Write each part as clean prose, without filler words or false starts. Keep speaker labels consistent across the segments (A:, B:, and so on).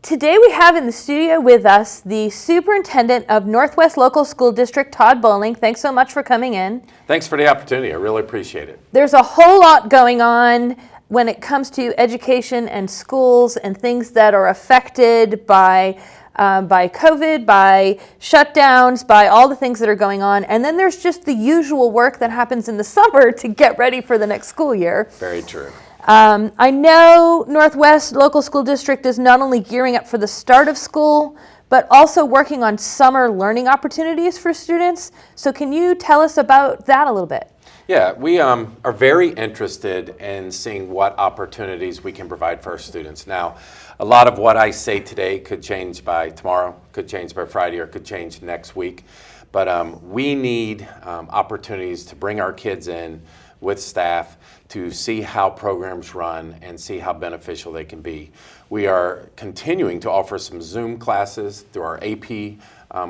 A: Today we have in the studio with us the Superintendent of Northwest Local School District, Todd. Thanks so much for coming in.
B: Thanks for the opportunity. I really appreciate it.
A: There's a whole lot going on when it comes to education and schools and things that are affected by COVID, by shutdowns, by all the things that are going on. And then there's just the usual work that happens in the summer to get ready for the next school year.
B: Very true.
A: I know Northwest Local School District is not only gearing up for the start of school, but also working on summer learning opportunities for students. So can you tell us about that a little bit?
B: Yeah, we are very interested in seeing what opportunities we can provide for our students. Now, a lot of what I say today could change by tomorrow, could change by Friday, or could change next week. But we need opportunities to bring our kids in with staff to see how programs run and see how beneficial they can be. We are continuing to offer some Zoom classes through our AP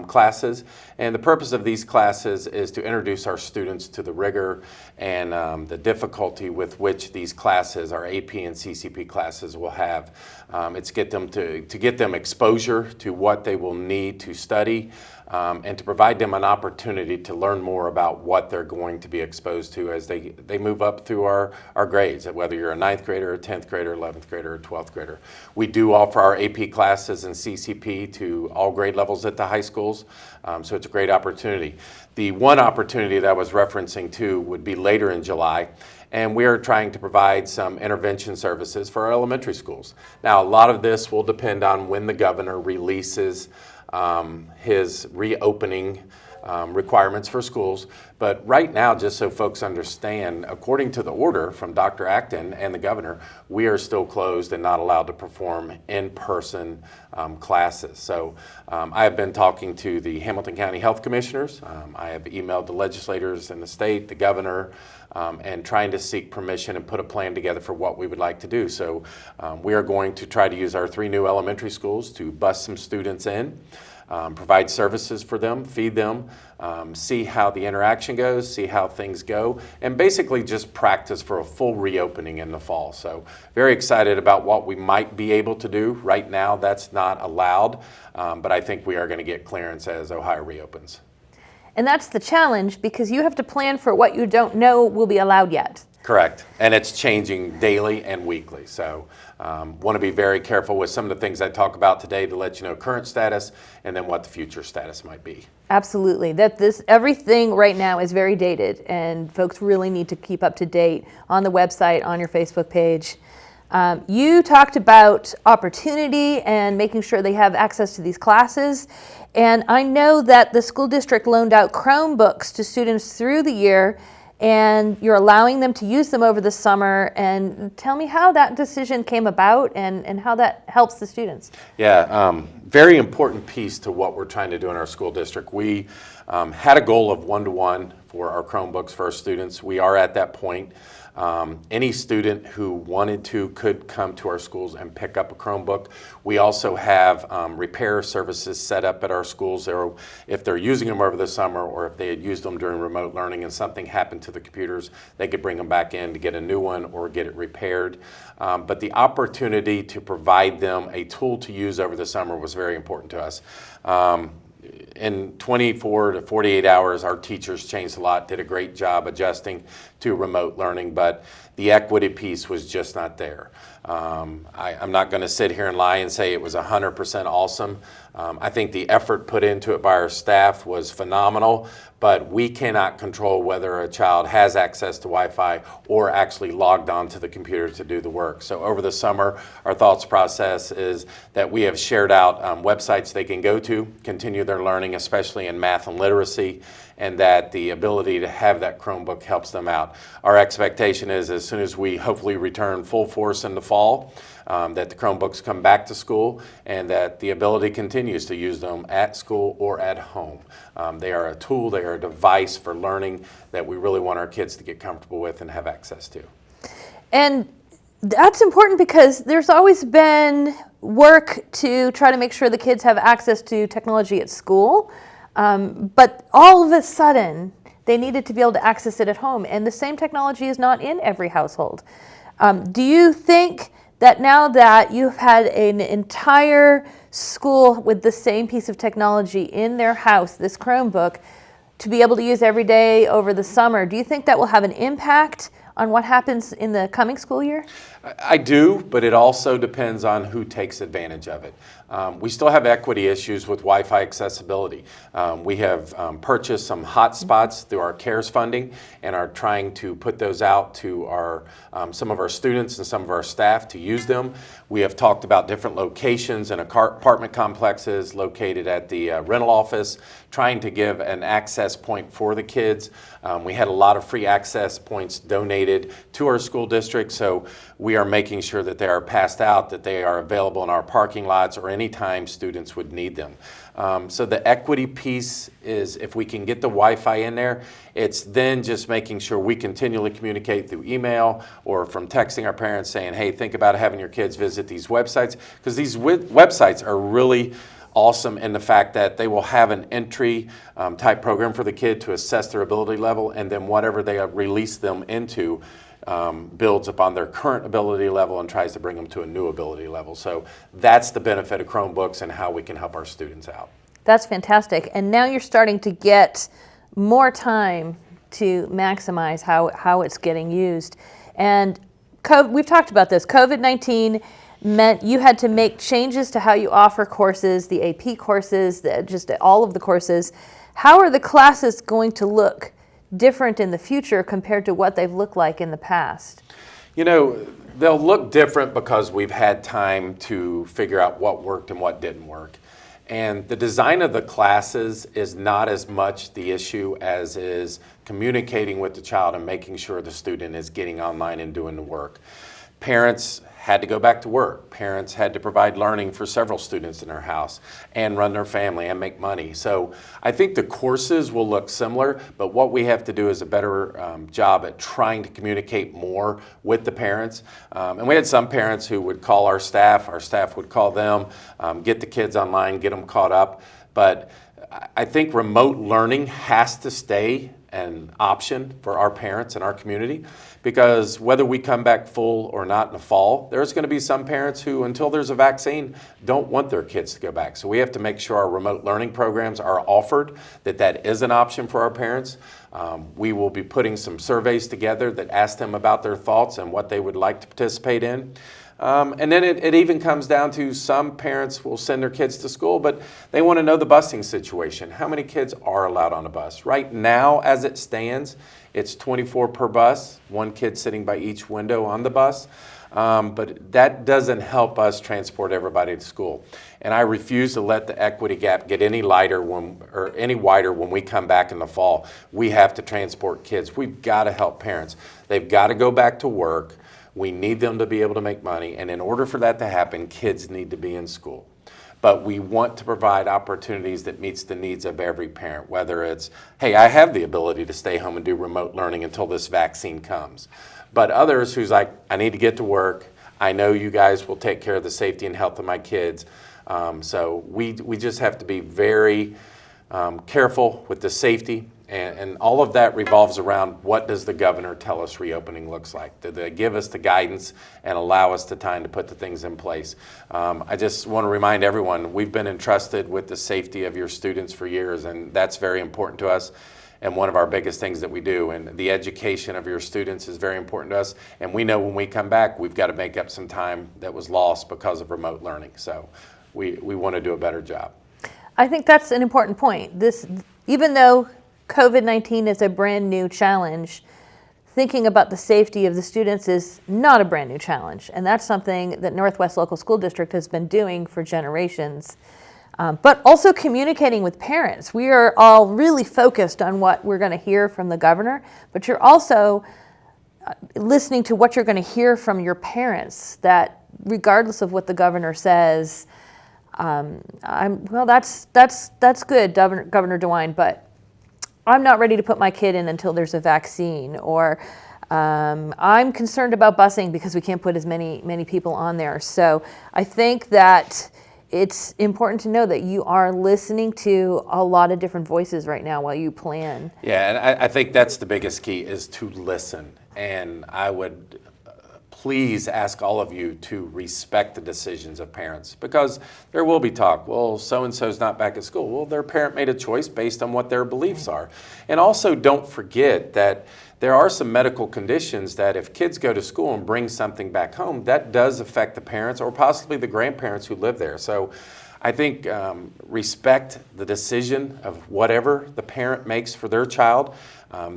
B: classes, and the purpose of these classes is to introduce our students to the rigor and the difficulty with which these classes, our AP and CCP classes, will have. It's get them to get them exposure to what they will need to study, and to provide them an opportunity to learn more about what they're going to be exposed to as they move up through our grades, whether you're a 9th grader, a 10th grader, 11th grader, or 12th grader. We do offer our AP classes and CCP to all grade levels at the high schools, so it's a great opportunity. The one opportunity that I was referencing to would be later in July, and we are trying to provide some intervention services for our elementary schools. Now, a lot of this will depend on when the governor releases his reopening requirements for schools. But right now, just so folks understand, according to the order from Dr. Acton and the governor, we are still closed and not allowed to perform in-person classes. So I have been talking to the Hamilton County Health Commissioners. I have emailed the legislators in the state, the governor, and trying to seek permission and put a plan together for what we would like to do. So we are going to try to use our 3 new elementary schools to bus some students in, provide services for them, feed them, see how the interaction goes, see how things go, and basically just practice for a full reopening in the fall. So very excited about what we might be able to do. Right now, that's not allowed, but I think we are going to get clearance as Ohio reopens.
A: And that's the challenge, because you have to plan for what you don't know will be allowed yet.
B: Correct, and it's changing daily and weekly. So want to be very careful with some of the things I talk about today to let you know current status and then what the future status might be.
A: Absolutely. Everything right now is very dated, and folks really need to keep up to date on the website, on your Facebook page. You talked about opportunity and making sure they have access to these classes. And I know that the school district loaned out Chromebooks to students through the year, and you're allowing them to use them over the summer. And tell me how that decision came about and how that helps the students.
B: Yeah, very important piece to what we're trying to do in our school district. We had a goal of 1-to-1 for our Chromebooks for our students. We are at that point. Any student who wanted to could come to our schools and pick up a Chromebook. We also have repair services set up at our schools. If they're using them over the summer, or if they had used them during remote learning and something happened to the computers, they could bring them back in to get a new one or get it repaired. But the opportunity to provide them a tool to use over the summer was very important to us. In 24 to 48 hours, our teachers changed a lot, did a great job adjusting to remote learning, but the equity piece was just not there. I'm not going to sit here and lie and say it was 100% awesome. I think the effort put into it by our staff was phenomenal, but we cannot control whether a child has access to Wi-Fi or actually logged onto the computer to do the work. So over the summer, our thoughts process is that we have shared out websites they can go to, continue their learning, especially in math and literacy, and that the ability to have that Chromebook helps them out. Our expectation is as soon as we hopefully return full force in the fall, that the Chromebooks come back to school and that the ability continues to use them at school or at home. They are a tool, they are a device for learning that we really want our kids to get comfortable with and have access to.
A: And that's important because there's always been work to try to make sure the kids have access to technology at school, but all of a sudden they needed to be able to access it at home, and the same technology is not in every household. Do you think that now that you've had an entire school with the same piece of technology in their house, this Chromebook, to be able to use every day over the summer, do you think that will have an impact on what happens in the coming school year?
B: I do, but it also depends on who takes advantage of it. We still have equity issues with Wi-Fi accessibility. We have purchased some hotspots through our CARES funding and are trying to put those out to our some of our students and some of our staff to use them. We have talked about different locations in apartment complexes located at the rental office, trying to give an access point for the kids. We had a lot of free access points donated to our school district, so we are making sure that they are passed out, that they are available in our parking lots or anytime students would need them. So the equity piece is, if we can get the Wi-Fi in there, it's then just making sure we continually communicate through email or from texting our parents saying, hey, think about having your kids visit these websites, because these websites are really awesome in the fact that they will have an entry type program for the kid to assess their ability level, and then whatever they release them into builds upon their current ability level and tries to bring them to a new ability level. So that's the benefit of Chromebooks and how we can help our students out.
A: That's fantastic. And now you're starting to get more time to maximize how it's getting used. And we've talked about this. COVID-19 meant you had to make changes to how you offer courses, the AP courses, just all of the courses. How are the classes going to look different in the future compared to what they've looked like in the past?
B: You know, they'll look different because we've had time to figure out what worked and what didn't work. And the design of the classes is not as much the issue as is communicating with the child and making sure the student is getting online and doing the work. Parents had to go back to work. Parents had to provide learning for several students in their house and run their family and make money. So I think the courses will look similar, but what we have to do is a better job at trying to communicate more with the parents. And we had some parents who would call our staff would call them, get the kids online, get them caught up. But I think remote learning has to stay an option for our parents and our community, because whether we come back full or not in the fall, there's going to be some parents who, until there's a vaccine, don't want their kids to go back. So we have to make sure our remote learning programs are offered, that is an option for our parents. We will be putting some surveys together that ask them about their thoughts and what they would like to participate in. And then it even comes down to some parents will send their kids to school, but they want to know the busing situation. How many kids are allowed on a bus? Right now, as it stands, it's 24 per bus, one kid sitting by each window on the bus. But that doesn't help us transport everybody to school. And I refuse to let the equity gap get any wider when we come back in the fall. We have to transport kids. We've got to help parents. They've got to go back to work. We need them to be able to make money, and in order for that to happen, kids need to be in school. But we want to provide opportunities that meets the needs of every parent, whether it's, hey, I have the ability to stay home and do remote learning until this vaccine comes. But others who's like, I need to get to work. I know you guys will take care of the safety and health of my kids. So we just have to be very careful with the safety. And all of that revolves around, what does the governor tell us reopening looks like? Do they give us the guidance and allow us the time to put the things in place? I just want to remind everyone, we've been entrusted with the safety of your students for years, and that's very important to us, and one of our biggest things that we do. And the education of your students is very important to us, and we know when we come back, we've got to make up some time that was lost because of remote learning. So we want to do a better job.
A: I think that's an important point. Even though COVID-19 is a brand new challenge, thinking about the safety of the students is not a brand new challenge. And that's something that Northwest Local School District has been doing for generations. But also communicating with parents. We are all really focused on what we're going to hear from the governor, but you're also listening to what you're going to hear from your parents, that regardless of what the governor says, that's good, Governor DeWine, but I'm not ready to put my kid in until there's a vaccine, or I'm concerned about busing because we can't put as many people on there. So I think that it's important to know that you are listening to a lot of different voices right now while you plan.
B: Yeah, and I think that's the biggest key, is to listen. And I would please ask all of you to respect the decisions of parents, because there will be talk, well, so-and-so's not back at school. Well, their parent made a choice based on what their beliefs are. And also don't forget that there are some medical conditions that if kids go to school and bring something back home, that does affect the parents or possibly the grandparents who live there. So I think respect the decision of whatever the parent makes for their child.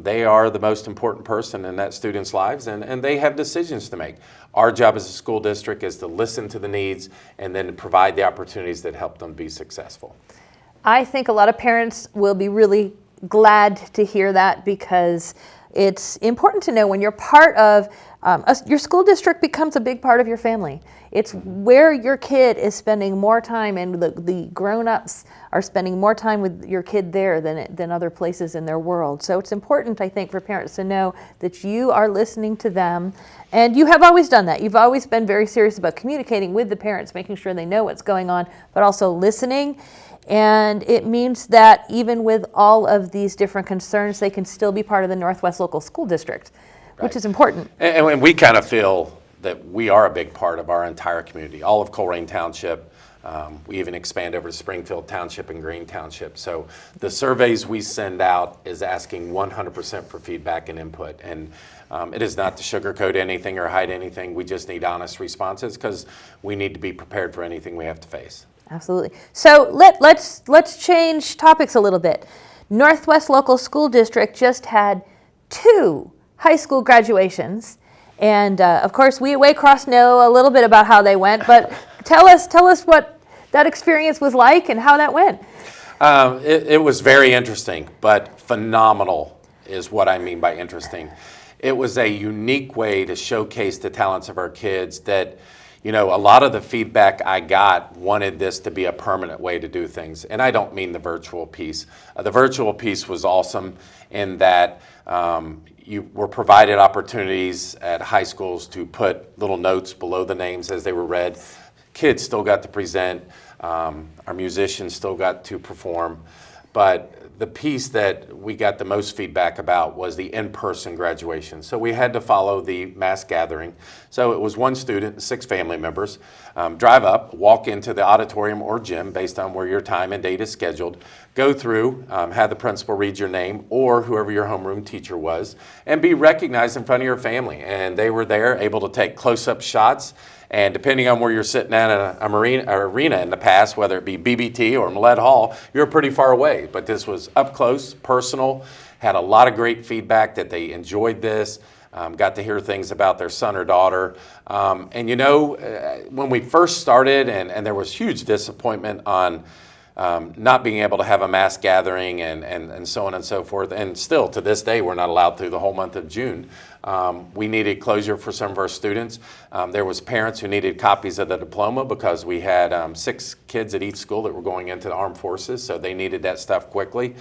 B: They are the most important person in that student's lives, and they have decisions to make. Our job as a school district is to listen to the needs and then provide the opportunities that help them be successful.
A: I think a lot of parents will be really glad to hear that, because it's important to know when you're part of your school district becomes a big part of your family. It's where your kid is spending more time, and the grown-ups are spending more time with your kid there than other places in their world. So it's important, I think, for parents to know that you are listening to them, and you have always done that. You've always been very serious about communicating with the parents, making sure they know what's going on, but also listening. And it means that even with all of these different concerns, they can still be part of the Northwest Local School District, which is important.
B: And we kind of feel that we are a big part of our entire community, all of Colerain Township. We even expand over to Springfield Township and Green Township. So the surveys we send out is asking 100% for feedback and input. And it is not to sugarcoat anything or hide anything. We just need honest responses, because we need to be prepared for anything we have to face.
A: Absolutely. So let's change topics a little bit. Northwest Local School District just had 2 high school graduations, and of course we at Waycross know a little bit about how they went. But tell us what that experience was like and how that went.
B: It was very interesting, but phenomenal is what I mean by interesting. It was a unique way to showcase the talents of our kids that. A lot of the feedback I got wanted this to be a permanent way to do things. And I don't mean the virtual piece. The virtual piece was awesome in that you were provided opportunities at high schools to put little notes below the names as they were read. Kids still got to present. Our musicians still got to perform. But the piece that we got the most feedback about was the in-person graduation. So we had to follow the mass gathering. So it was 1 student, 6 family members, drive up, walk into the auditorium or gym based on where your time and date is scheduled, go through, have the principal read your name or whoever your homeroom teacher was, and be recognized in front of your family. And they were there able to take close-up shots. And depending on where you're sitting at a arena in the past, whether it be BBT or Millett Hall, you're pretty far away. But this was up close, personal, had a lot of great feedback that they enjoyed this, got to hear things about their son or daughter. And when we first started, and there was huge disappointment on not being able to have a mass gathering and so on and so forth. And still to this day, we're not allowed through the whole month of June. We needed closure for some of our students. There was parents who needed copies of the diploma because we had 6 kids at each school that were going into the armed forces, so they needed that stuff quickly.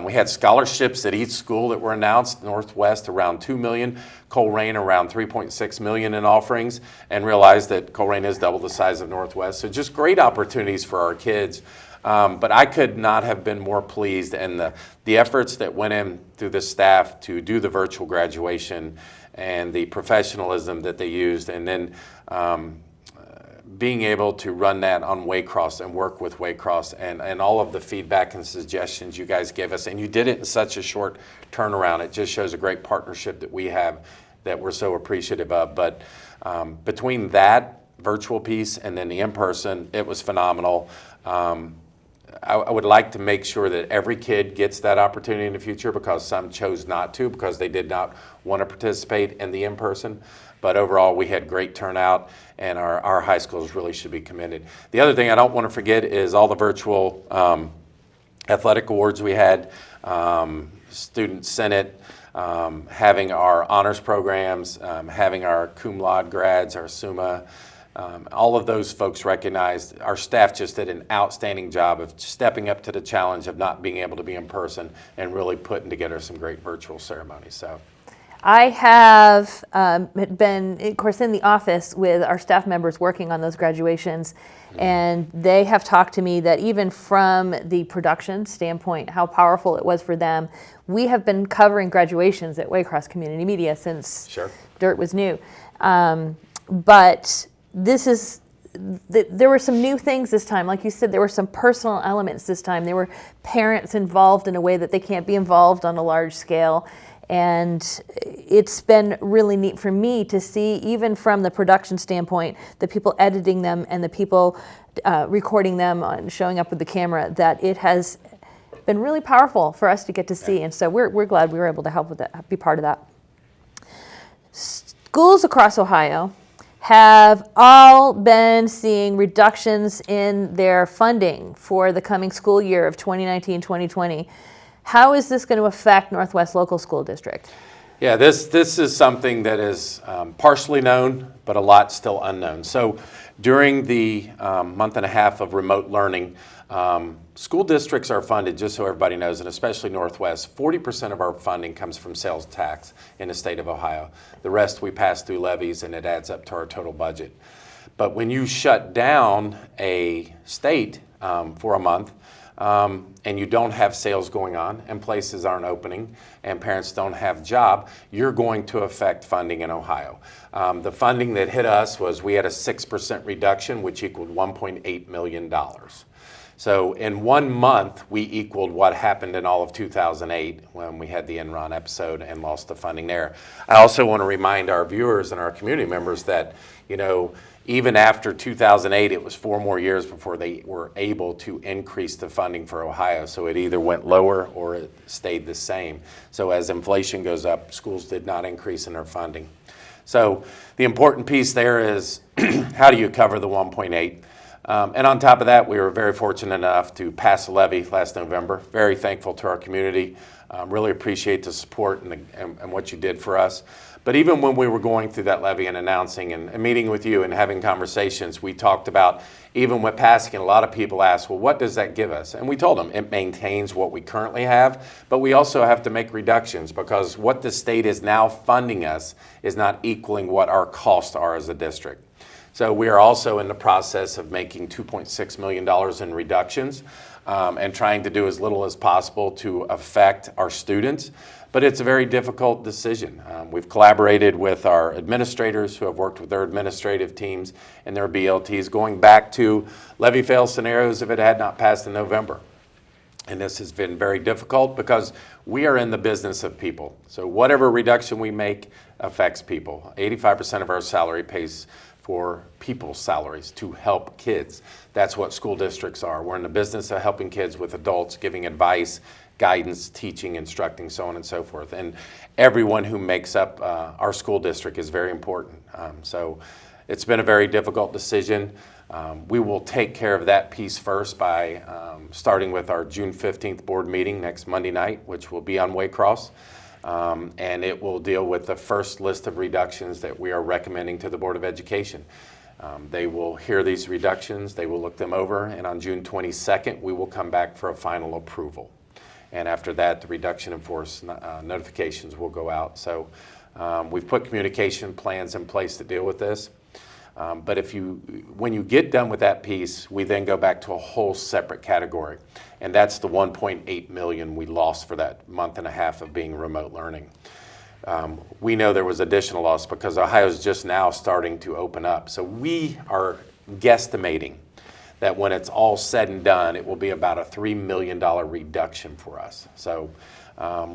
B: We had scholarships at each school that were announced. Northwest around $2 million, Colerain around $3.6 million in offerings, and realized that Colerain is double the size of Northwest. So just great opportunities for our kids. But I could not have been more pleased, and the efforts that went in through the staff to do the virtual graduation and the professionalism that they used, and then being able to run that on Waycross and work with Waycross and all of the feedback and suggestions you guys gave us. And you did it in such a short turnaround. It just shows a great partnership that we have that we're so appreciative of. But between that virtual piece and then the in-person, it was phenomenal. I would like to make sure that every kid gets that opportunity in the future, because some chose not to because they did not want to participate in the in-person. But overall, we had great turnout, and our high schools really should be commended. The other thing I don't want to forget is all the virtual athletic awards we had, Student Senate, having our honors programs, having our cum laude grads, our summa. All of those folks recognized. Our staff just did an outstanding job of stepping up to the challenge of not being able to be in person and really putting together some great virtual ceremonies. So,
A: I have been, of course, in the office with our staff members working on those graduations, and they have talked to me that even from the production standpoint, how powerful it was for them. We have been covering graduations at Waycross Community Media since Dirt was new. But this is, there were some new things this time. Like you said, there were some personal elements this time. There were parents involved in a way that they can't be involved on a large scale. And it's been really neat for me to see, even from the production standpoint, the people editing them and the people recording them and showing up with the camera, that it has been really powerful for us to get to see. And so we're glad we were able to help with that, be part of that. Schools across Ohio have all been seeing reductions in their funding for the coming school year of 2019-2020. How is this going to affect Northwest Local School District?
B: Yeah, this is something that is partially known, but a lot still unknown. So during the month and a half of remote learning, school districts are funded, just so everybody knows, and especially Northwest, 40% of our funding comes from sales tax in the state of Ohio. The rest we pass through levies, and it adds up to our total budget. But when you shut down a state for a month, and you don't have sales going on, and places aren't opening, and parents don't have job, you're going to affect funding in Ohio. The funding that hit us was, we had a 6% reduction, which equaled $1.8 million. So in 1 month, we equaled what happened in all of 2008 when we had the Enron episode and lost the funding there. I also want to remind our viewers and our community members that, you know, even after 2008, it was 4 more years before they were able to increase the funding for Ohio. So it either went lower or it stayed the same. So as inflation goes up, schools did not increase in their funding. So the important piece there is, how do you cover the 1.8? And on top of that, we were very fortunate enough to pass a levy last November. Very thankful to our community. Really appreciate the support and what you did for us. But even when we were going through that levy and announcing and meeting with you and having conversations, we talked about, even with passing, and a lot of people asked, well, what does that give us? And we told them it maintains what we currently have, but we also have to make reductions, because what the state is now funding us is not equaling what our costs are as a district. So we are also in the process of making $2.6 million in reductions and trying to do as little as possible to affect our students. But it's a very difficult decision. We've collaborated with our administrators who have worked with their administrative teams and their BLTs, going back to levy fail scenarios if it had not passed in November. And this has been very difficult because we are in the business of people. So whatever reduction we make affects people. 85% of our salary pays for people's salaries to help kids. That's what school districts are. We're in the business of helping kids with adults, giving advice, guidance, teaching, instructing, so on and so forth. And everyone who makes up our school district is very important. So it's been a very difficult decision. We will take care of that piece first by starting with our June 15th board meeting next Monday night, which will be on Waycross. And it will deal with the first list of reductions that we are recommending to the Board of Education. They will hear these reductions, they will look them over, and on June 22nd, we will come back for a final approval. And after that, the reduction in force notifications will go out. So we've put communication plans in place to deal with this. But when you get done with that piece, we then go back to a whole separate category. And that's the 1.8 million we lost for that month and a half of being remote learning. We know there was additional loss because Ohio's just now starting to open up. So we are guesstimating that when it's all said and done, it will be about a $3 million reduction for us. So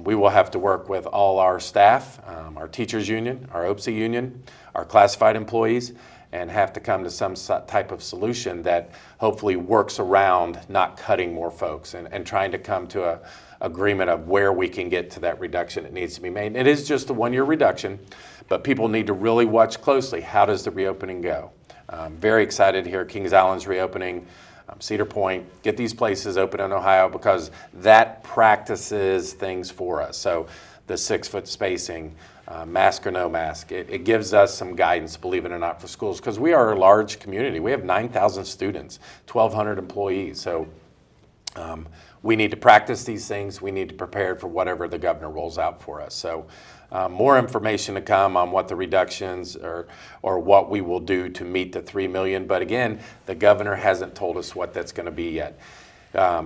B: we will have to work with all our staff, our teachers union, our OPSI union, our classified employees, and have to come to some type of solution that hopefully works around not cutting more folks and trying to come to an agreement of where we can get to that reduction that needs to be made. It is just a 1-year reduction, but people need to really watch closely. How does the reopening go? Very excited to hear Kings Island's reopening, Cedar Point, get these places open in Ohio because that practices things for us. So the 6-foot spacing, mask or no mask, it gives us some guidance, believe it or not, for schools, because we are a large community. We have 9,000 students, 1,200 employees. So We need to practice these things. We need to prepare for whatever the governor rolls out for us. So more information to come on what the reductions or what we will do to meet the $3 million. But again, the governor hasn't told us what that's going to be yet.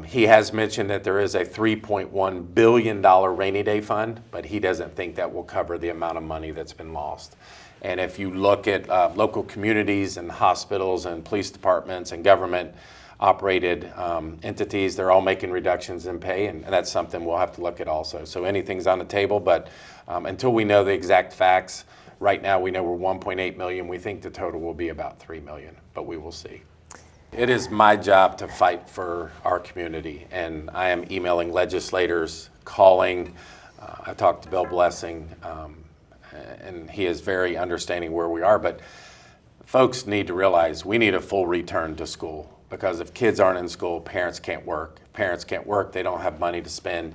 B: He has mentioned that there is a $3.1 billion rainy day fund, but he doesn't think that will cover the amount of money that's been lost. And if you look at local communities and hospitals and police departments and government operated entities, they're all making reductions in pay, and that's something we'll have to look at also. So anything's on the table, but until we know the exact facts, right now we know we're 1.8 million. We think the total will be about 3 million, but we will see. It is my job to fight for our community, and I am emailing legislators, calling. I talked to Bill Blessing, and he is very understanding where we are, but folks need to realize we need a full return to school, because if kids aren't in school, parents can't work. If parents can't work, they don't have money to spend.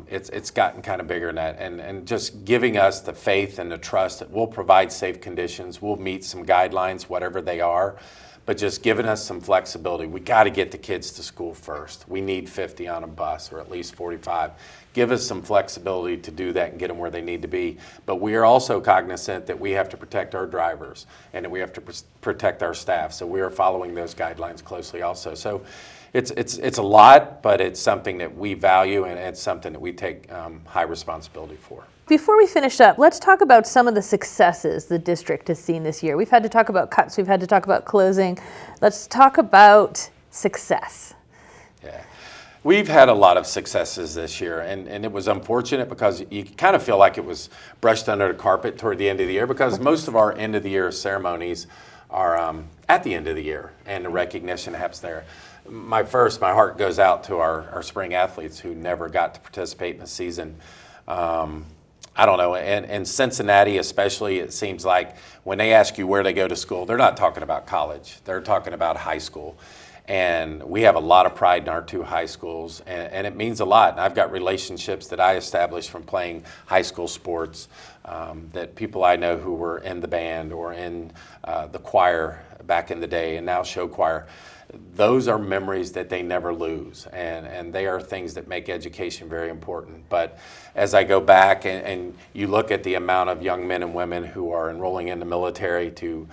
B: It's gotten kind of bigger than that, and just giving us the faith and the trust that we'll provide safe conditions, we'll meet some guidelines, whatever they are, but just giving us some flexibility. We got to get the kids to school first. We need 50 on a bus, or at least 45. Give us some flexibility to do that and get them where they need to be. But we are also cognizant that we have to protect our drivers and that we have to protect our staff. So we are following those guidelines closely also. So it's a lot, but it's something that we value, and it's something that we take high responsibility for.
A: Before we finish up, let's talk about some of the successes the district has seen this year. We've had to talk about cuts, we've had to talk about closing. Let's talk about success.
B: Yeah. We've had a lot of successes this year, and it was unfortunate because you kind of feel like it was brushed under the carpet toward the end of the year, because most of our end of the year ceremonies are at the end of the year, and the recognition happens there. My heart goes out to our spring athletes who never got to participate in the season. I don't know, and Cincinnati especially, it seems like when they ask you where they go to school, they're not talking about college, they're talking about high school. And we have a lot of pride in our two high schools, and it means a lot. And I've got relationships that I established from playing high school sports, that people I know who were in the band or in the choir back in the day, and now show choir. Those are memories that they never lose, and they are things that make education very important. But as I go back and you look at the amount of young men and women who are enrolling in the military to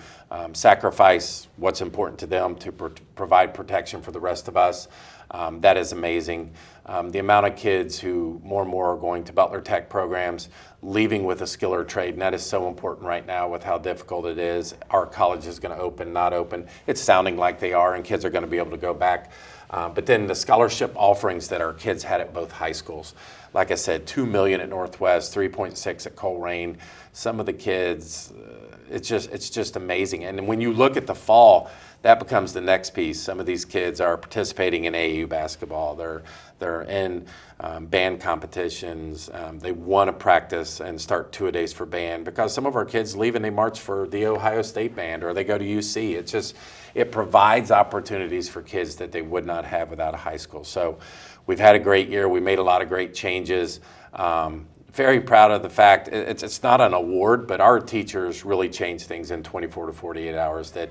B: sacrifice what's important to them to provide protection for the rest of us, that is amazing. The amount of kids who more and more are going to Butler Tech programs, leaving with a skill or trade, and that is so important right now with how difficult it is. Our college is going to open, not open. It's sounding like they are, and kids are going to be able to go back. But then the scholarship offerings that our kids had at both high schools. Like I said, $2 million at Northwest, 3.6 at Colerain. Some of the kids, it's just amazing. And when you look at the fall, that becomes the next piece. Some of these kids are participating in AAU basketball. They're in band competitions. They want to practice and start two-a-days for band, because some of our kids leave and they march for the Ohio State band, or they go to UC. It provides opportunities for kids that they would not have without a high school. So we've had a great year. We made a lot of great changes. Very proud of the fact, it's not an award, but our teachers really changed things in 24 to 48 hours that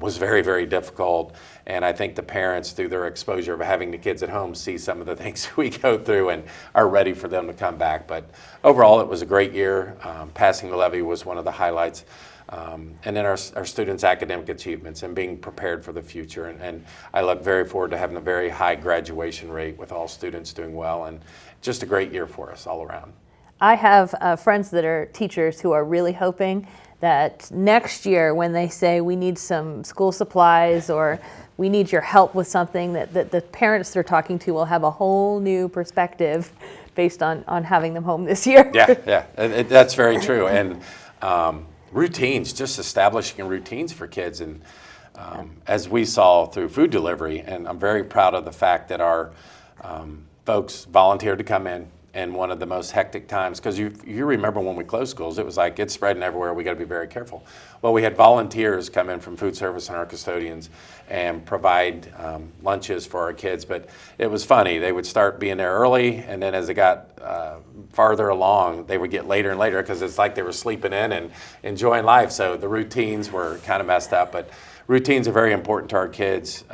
B: was very, very difficult. And I think the parents, through their exposure of having the kids at home, see some of the things we go through and are ready for them to come back. But overall, it was a great year. Passing the levy was one of the highlights. And then our students' academic achievements and being prepared for the future. And I look very forward to having a very high graduation rate with all students doing well, and just a great year for us all around.
A: I have friends that are teachers who are really hoping that next year, when they say we need some school supplies or we need your help with something, that the parents they're talking to will have a whole new perspective based on having them home this year.
B: Yeah, that's very true. And routines, just establishing routines for kids. And as we saw through food delivery, and I'm very proud of the fact that our folks volunteered to come in one of the most hectic times, because you remember when we closed schools, it was like it's spreading everywhere, we got to be very careful. Well, we had volunteers come in from food service and our custodians and provide lunches for our kids, but it was funny. They would start being there early, and then as it got farther along, they would get later and later, because it's like they were sleeping in and enjoying life. So the routines were kind of messed up, but routines are very important to our kids,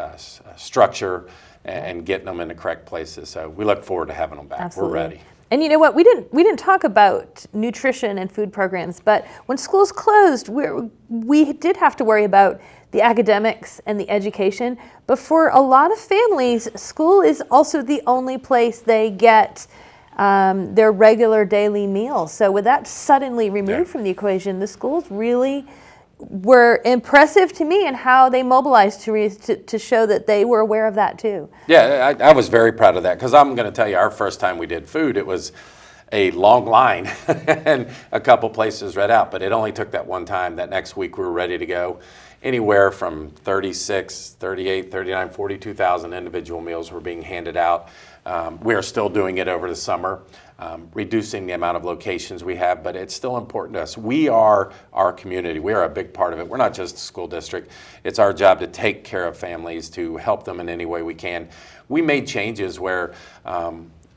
B: structure, and getting them in the correct places. So we look forward to having them back.
A: Absolutely.
B: We're ready.
A: And you know what? We didn't talk about nutrition and food programs, but when schools closed, we did have to worry about the academics and the education. But for a lot of families, school is also the only place they get their regular daily meals. So with that suddenly removed from the equation, the schools really were impressive to me in how they mobilized to show that they were aware of that too.
B: Yeah, I was very proud of that, because I'm going to tell you, our first time we did food, it was a long line and a couple places read out, but it only took that one time. That next week we were ready to go. Anywhere from 36, 38, 39, 42,000 individual meals were being handed out. We are still doing it over the summer, reducing the amount of locations we have, but it's still important to us. We are our community. We are a big part of it. We're not just a school district. It's our job to take care of families, to help them in any way we can. We made changes where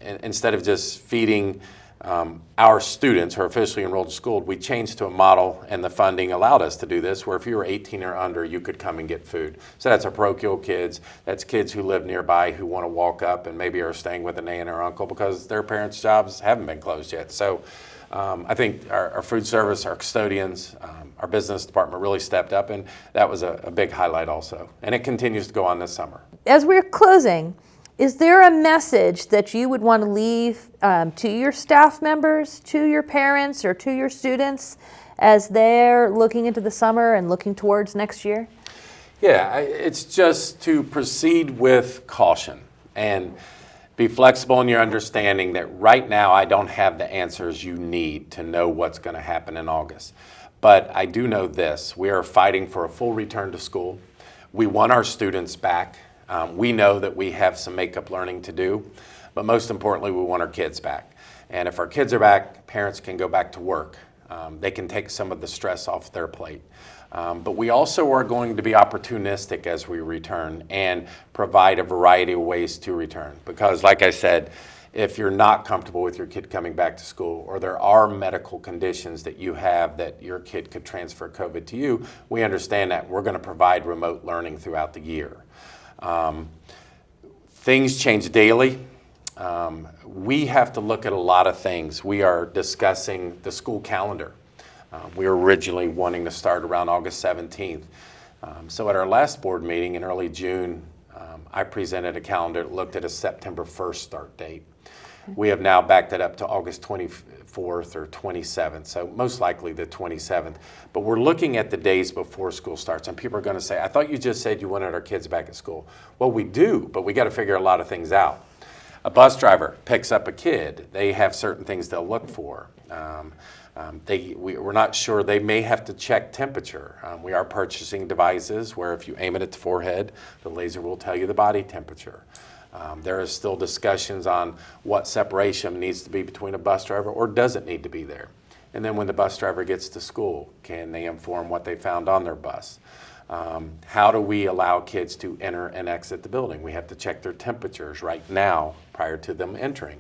B: instead of just feeding our students who are officially enrolled in school, we changed to a model, and the funding allowed us to do this, where if you were 18 or under, you could come and get food. So that's our parochial kids. That's kids who live nearby who want to walk up and maybe are staying with an aunt or uncle because their parents' jobs haven't been closed yet. So I think our food service, our custodians, our business department really stepped up, and that was a big highlight also. And it continues to go on this summer.
A: As we're closing, is there a message that you would want to leave to your staff members, to your parents, or to your students as they're looking into the summer and looking towards next year?
B: Yeah, it's just to proceed with caution and be flexible in your understanding that right now I don't have the answers you need to know what's going to happen in August. But I do know this: we are fighting for a full return to school. We want our students back. We know that we have some makeup learning to do, but most importantly, we want our kids back. And if our kids are back, parents can go back to work. They can take some of the stress off their plate. But we also are going to be opportunistic as we return and provide a variety of ways to return. Because like I said, if you're not comfortable with your kid coming back to school, or there are medical conditions that you have that your kid could transfer COVID to you, we understand that. We're going to provide remote learning throughout the year. Things change daily. We have to look at a lot of things. We are discussing the school calendar. We were originally wanting to start around August 17th. So at our last board meeting in early June, I presented a calendar that looked at a September 1st start date. We have now backed it up to August 24th or 27th, so most likely the 27th. But we're looking at the days before school starts, and people are going to say, I thought you just said you wanted our kids back at school. Well, we do, but we got to figure a lot of things out. A bus driver picks up a kid. They have certain things they'll look for. We're not sure. They may have to check temperature. We are purchasing devices where if you aim it at the forehead, the laser will tell you the body temperature. There is still discussions on what separation needs to be between a bus driver or doesn't need to be there. And then when the bus driver gets to school, can they inform what they found on their bus? How do we allow kids to enter and exit the building? We have to check their temperatures right now prior to them entering.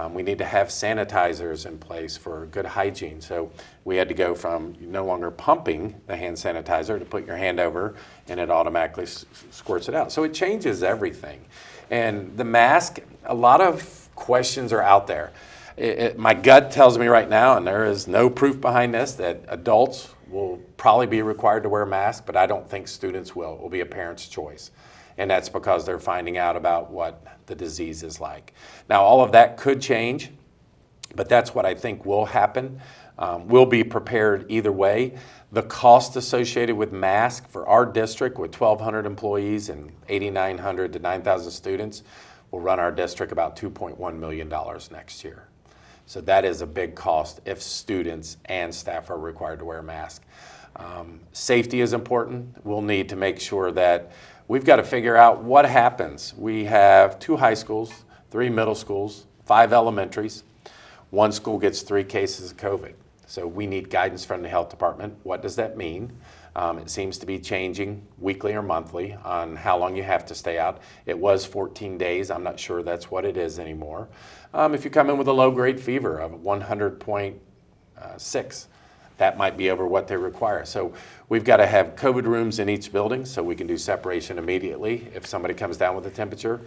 B: We need to have sanitizers in place for good hygiene. So we had to go from no longer pumping the hand sanitizer to put your hand over and it automatically squirts it out. So it changes everything. And the mask, a lot of questions are out there. My gut tells me right now, and there is no proof behind this, that adults will probably be required to wear a mask, but I don't think students will. It will be a parent's choice. And that's because they're finding out about what the disease is like. Now, all of that could change, but that's what I think will happen. We'll be prepared either way. The cost associated with masks for our district with 1,200 employees and 8,900 to 9,000 students will run our district about $2.1 million next year. So that is a big cost if students and staff are required to wear a mask. Safety is important. We'll need to make sure that we've got to figure out what happens. We have 2 high schools, 3 middle schools, 5 elementaries. 1 school gets 3 cases of COVID. So we need guidance from the health department. What does that mean? It seems to be changing weekly or monthly on how long you have to stay out. It was 14 days. I'm not sure that's what it is anymore. If you come in with a low-grade fever of 100.6, that might be over what they require. So we've got to have COVID rooms in each building so we can do separation immediately if somebody comes down with a temperature.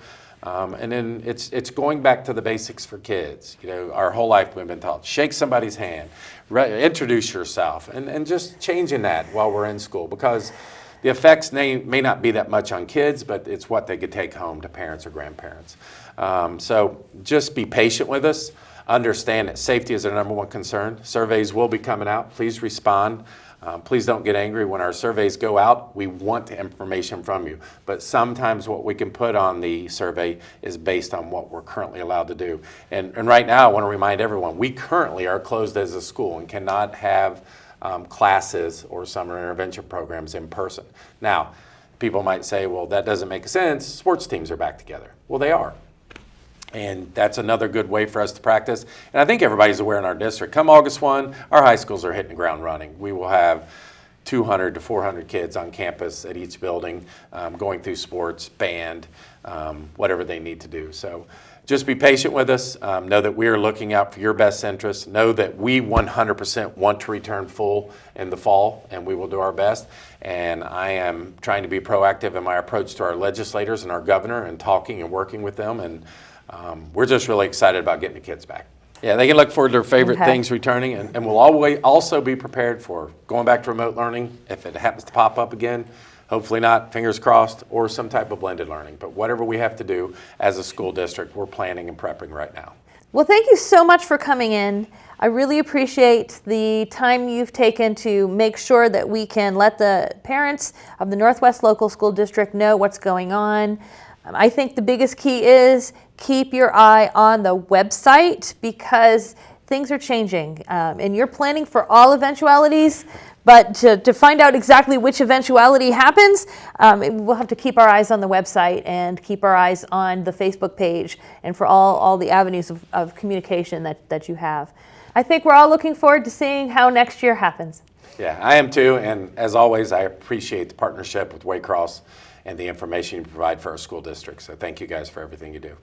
B: And then it's going back to the basics for kids. You know, our whole life we've been taught, shake somebody's hand, introduce yourself, and just changing that while we're in school, because the effects may not be that much on kids, but it's what they could take home to parents or grandparents. So just be patient with us. Understand that safety is our number one concern. Surveys will be coming out. Please respond. Please don't get angry when our surveys go out. We want the information from you. But sometimes what we can put on the survey is based on what we're currently allowed to do. And right now, I want to remind everyone, we currently are closed as a school and cannot have classes or summer intervention programs in person. Now, people might say, well, that doesn't make sense. Sports teams are back together. Well, they are. And that's another good way for us to practice. And I think everybody's aware in our district, come August 1, our high schools are hitting the ground running. We will have 200 to 400 kids on campus at each building going through sports, band, whatever they need to do. So just be patient with us. Know that we are looking out for your best interests. Know that we 100% want to return full in the fall, and we will do our best. And I am trying to be proactive in my approach to our legislators and our governor and talking and working with them. And we're just really excited about getting the kids back. Yeah, they can look forward to their favorite things returning, and we'll always also be prepared for going back to remote learning if it happens to pop up again. Hopefully not, fingers crossed, or some type of blended learning. But whatever we have to do as a school district, we're planning and prepping right now.
A: Well, thank you so much for coming in. I really appreciate the time you've taken to make sure that we can let the parents of the Northwest Local School District know what's going on. I think the biggest key is keep your eye on the website, because things are changing and you're planning for all eventualities, but to find out exactly which eventuality happens, we'll have to keep our eyes on the website and keep our eyes on the Facebook page and for all the avenues of communication that you have. I think we're all looking forward to seeing how next year happens.
B: Yeah, I am too, and as always, I appreciate the partnership with Waycross and the information you provide for our school district. So thank you guys for everything you do.